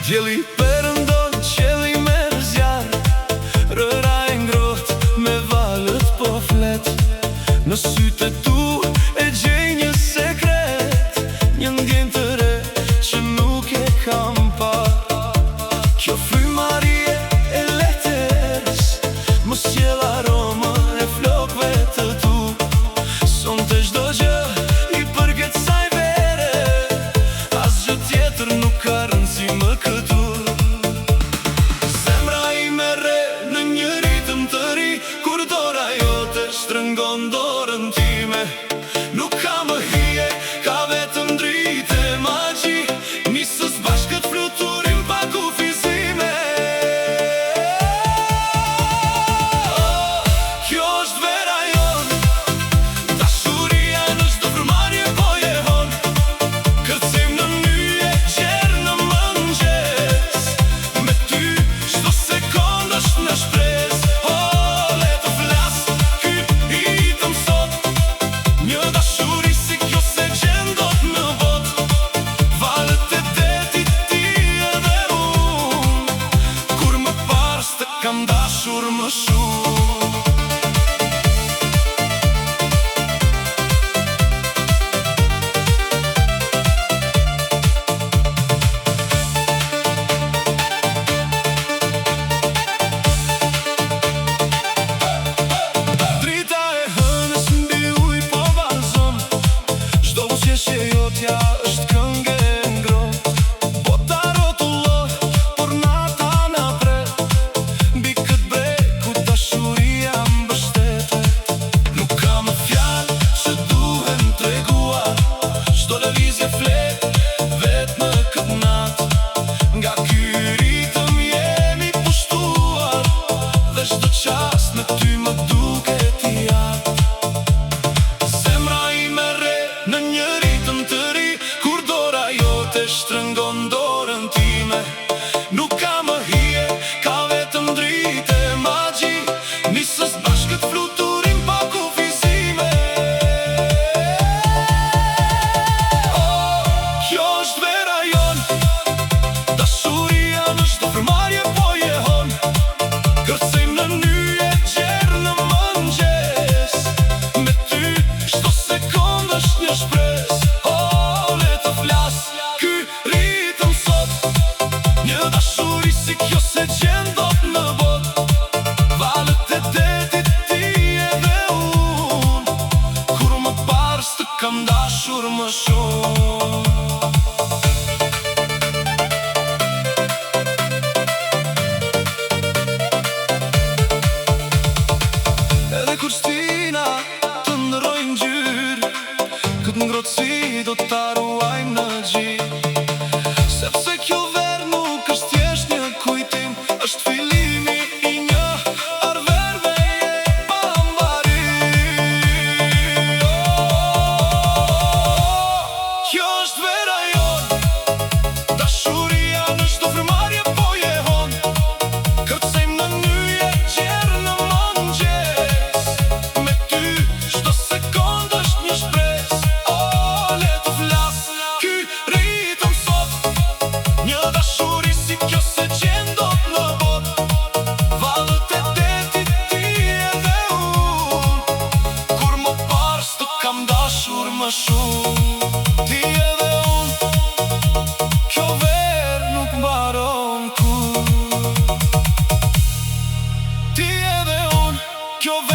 Djeli përëndon, qeli merë zjarë, rëra e ngrohtë me valët po flet. Në sytë e tu e gjej një sekret, një ndjenjë të re që nuk e kam parë. Kjo frymarrje e lehtërës më sjell aromën e flokëve të tu. Sonte çdo gjë i përket saj vere, asgjë tjetër nuk ka rëndësi më këtu. Zemra ime re në një ritëm të ri, kur dora jote shtrëngon dorën time. Nuk ka më hije, ka vetëm dritë e magji, nisës bashkët fluturim pa kufizime. Kjo është vera jon, dashuria në çdo frymarrje po jehon. Kërcim në nyje, qerë në mëngjes, me ty çdo sekond është në shpresë. Le të flas, ky ritëm sot, një dashuri si kjo se gjen dot në botë. Valët e detit ti edhe unë, kur më parë s'të kam dashur më shumë. Drita e hënës mbi ujë po vallëzon, çdo buzëqeshje jotja është këngë e ngrohtë. Bota rrotullohet, por nata na pret, mbi këtë breg ku dashuria mbështetet. Nuk ka më fjalë që duhen treguar, çdo lëvizje flet vetë në këtë natë. Nga ky ritëm jemi pushtuar, dhe çdo qast me ty më duket i atë. Zemra ime re në një ritëm të ri, kur dora jote shtrëngon dorën time. Nuk ka më hije, ka vetëm dritë e magji, nisës bashkët fluturim pa kufizime. Kjo është vera jon, dashuria në çdo frymarrje po jehon. Kërcim në nyje, qerë në mëngjes, me ty çdo sekond është një shpresë. Le të flas, ky ritëm sot, një dashuri si kjo se gjen dot në botë. Valët e detit ti edhe unë, kur më parë s'të kam dashur më shumë. Edhe kur stina të ndrojnë ngjyrë, këtë ngrohtësi do ta ruajmë në gjithë. Sepse kjo verë nuk është thjesht një kujtim, është fillimi i një arverve e pambarim. Kjo është vera jon, dashuria në çdo frymarrje po jehon. Kërcim në nyje, qerë në mëngjes, me ty çdo sekond është një shpresë. Le të flas, ky ritëm sot, një dashuri si kjo se gjen dot në botë. Valët e detit ti edhe unë, kur më parë s'të kam dashur më shumë. Ti edhe unë, kjo verë nuk mbaron kur. Ti edhe unë, kjo verë